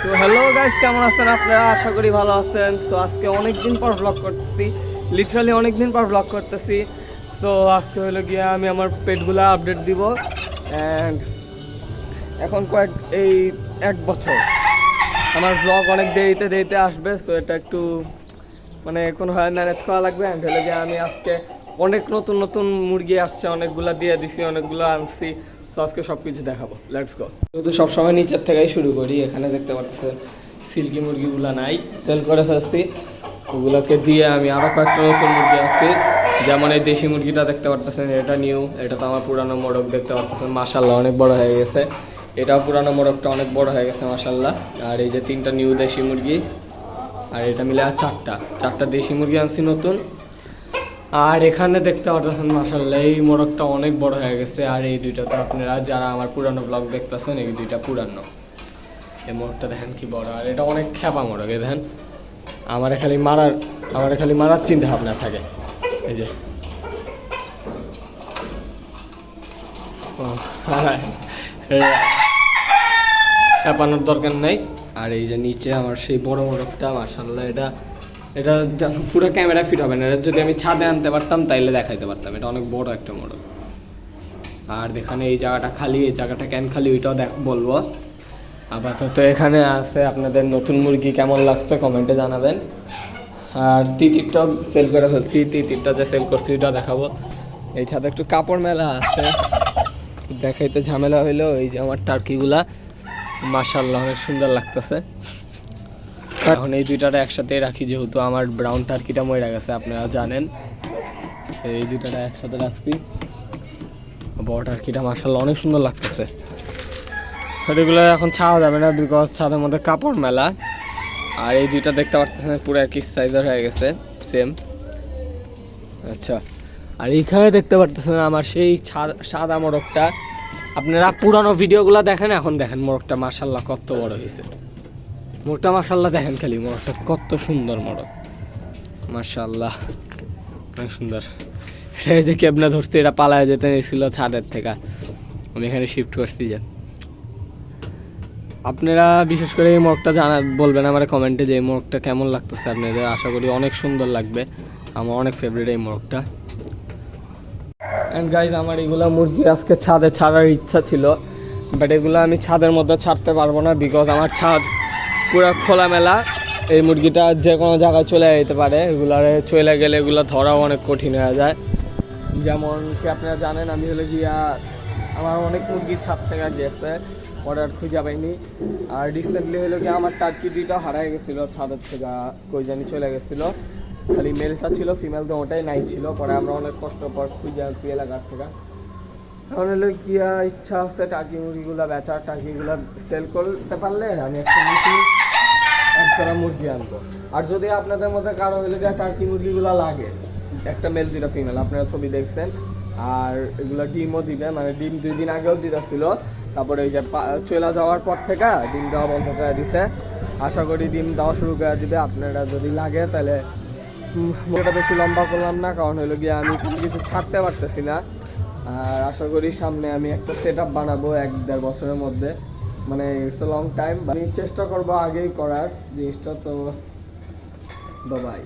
তো hello guys, কেমন আছেন আপনারা? আশা করি ভালো আছেন। সো আজকে অনেক দিন পর ব্লগ করতেছি, লিটারালি অনেক দিন পর ব্লগ করতেছি। তো আজকে হলো গিয়ে আমি আমার পেটগুলা আপডেট দিব। অ্যান্ড এখন এই 1 বছর আমার ব্লগ অনেক দেরিতে দেরিতে আসবে। সো এটা একটু মানে কোনোভাবে ম্যানেজ করা লাগবে। অ্যান্ড হলো গিয়ে আমি আজকে অনেক নতুন নতুন মুরগি আসছে, অনেকগুলো দিয়ে দিছি, অনেকগুলো আনছি। সো আজকে সব কিছু দেখাবো, লেটস গো। যেহেতু সবসময় নিচের থেকেই শুরু করি, এখানে দেখতে পাচ্ছেন সিল্কি মুরগিগুলো নাই, সেল করে ফেলছি। ওগুলোকে দিয়ে আমি আরও কয়েকটা নতুন মুরগি আছে, যেমন এই দেশি মুরগিটা দেখতে পারতেছেন, এটা নিউ, এটা তো আমার পুরানো মোরগ দেখতে পারতেছেন, মাশাল্লাহ অনেক বড় হয়ে গেছে। এটাও পুরানো মোরগটা অনেক বড় হয়ে গেছে মাশাল্লাহ। আর এই যে 3টা নিউ দেশি মুরগি, আর এটা মিলে আর চারটা দেশি মুরগি আনছি নতুন। আর এখানে দেখতে পাচ্ছেন মাশাআল্লাহ এই মোরগটা অনেক বড় হয়ে গেছে। আর এই দুইটা তো আপনারা যারা আমার পুরানো ব্লগ দেখতেছেন, এই দুইটা পুরানো। এই মোরগটা দেখেন কি বড়, আর এটা অনেক খেপা মোরগ। এই দেখেন আমারে খালি মারার চিন্তা ভাবনা থাকে। এই যে খেপানোর দরকার নাই। আর এই যে নিচে আমার সেই বড় মোরগটা মাশাআল্লাহ, এটা পুরো ক্যামেরা ফিট হবে না। এটা যদি আমি ছাদে আনতে পারতাম তাইলে দেখাইতে পারতাম, এটা অনেক বড় একটা মোড়ক। আর এখানে এই জায়গাটা খালি, এই জায়গাটা কেন খালি ওইটাও বলবো। আপাতত এখানে আছে আপনাদের নতুন মুরগি, কেমন লাগছে কমেন্টে জানাবেন। আর তিতিরটাও সেল করে ফেলছি, তিতিরটা যে সেল করছি ওটা দেখাবো। এই ছাদে একটু কাপড় মেলা আছে, দেখাইতে ঝামেলা হইলো। এই যে আমার টার্কিগুলা মাশাআল্লাহ অনেক সুন্দর লাগতেছে। এখন এই দুইটাটা একসাথে রাখি, যেহেতু আমার ব্রাউন টার্কিটা মরে গেছে আপনারা জানেন। এই দুইটাটা একসাথে রাখছি। বড় টার্কিটা মাশাআল্লাহ অনেক সুন্দর লাগতেছে। এগুলো এখন ছাওয়া যাবে না, বিকজ ছাদের মধ্যে কাপড় মেলা। আর এই দুইটা দেখতে পাচ্ছেন পুরো একই সাইজের হয়ে গেছে, সেম। আচ্ছা, আর এইখানে দেখতে পারতেছেন আমার সেই সাদা মোরগটা। আপনারা পুরানো ভিডিওগুলো দেখেন, এখন দেখেন মোরগটা মাশাআল্লাহ কত বড় হয়েছে। মোরগটা মাশাআল্লাহ দেখেন খালি, মোরগটা কত সুন্দর মোরগ মাশাআল্লাহ, অনেক সুন্দর। এই যে কেবনা ধরছি, এটা পালায় যেতে গেছিল ছাদের থেকে, আমি এখানে শিফট করছি। যে আপনারা বিশেষ করে এই মোরগটা বলবেন আমার কমেন্টে যে এই মোরগটা কেমন লাগতেছে আপনাদের। আশা করি অনেক সুন্দর লাগবে, আমার অনেক ফেভারিট এই মোরগটা। অ্যান্ড গাইজ, আমার এগুলো মুরগি আজকে ছাদে ছাড়ার ইচ্ছা ছিল, বাট এগুলো আমি ছাদের মধ্যে ছাড়তে পারবো না, বিকজ আমার ছাদ পুরো খোলামেলা। এই মুরগিটা যে কোনো জায়গায় চলে যেতে পারে, এগুলারে চলে গেলে এগুলো ধরাও অনেক কঠিন হয়ে যায়। যেমন কি আপনারা জানেন, আমি হলে গিয়া আমার অনেক মুরগি ছাদ থেকে গেছে, অর্ডার খুঁজে পাইনি। আর রিসেন্টলি হলো গিয়ে আমার টার্কি দুইটা হারাই গেছিলো ছাদের থেকে, কই জানি চলে গেছিলো। খালি মেলটা ছিল, ফিমেল তো ওটাই নাই ছিল। পরে আমরা অনেক কষ্ট পর খুঁজে আনছি এলাকার থেকে। এখন হলো গিয়া ইচ্ছা আছে টার্কি মুরগিগুলো বেচার, টার্কিগুলো সেল করতে পারলে আমি একটা নতুন একজোড়া মুরগি আনবো। আর যদি আপনাদের মধ্যে কারো হলে গিয়ে টার্কি মুরগিগুলো লাগে, একটা মেল 2টা ফিমেল, আপনারা ছবি দেখছেন। আর এগুলো ডিমও দিবে, মানে ডিম 2 দিন আগেও দিতেছিল, তারপরে এই যে চলে যাওয়ার পর থেকে ডিম দেওয়া বন্ধ করে দিছে। আশা করি ডিম দেওয়া শুরু করে দিবে। আপনারা যদি লাগে তাহলে, এটা বেশি লম্বা করলাম না, কারণ হলো গিয়ে আমি কোনো কিছু ছাড়তে পারতেছি না। আর আশা করি সামনে আমি একটা সেট আপ বানাবো 1-1.5 বছরের মধ্যে, মানে ইটস এ লং টাইম। আমি চেষ্টা করবো আগেই করার জিনিসটা। তো বাই।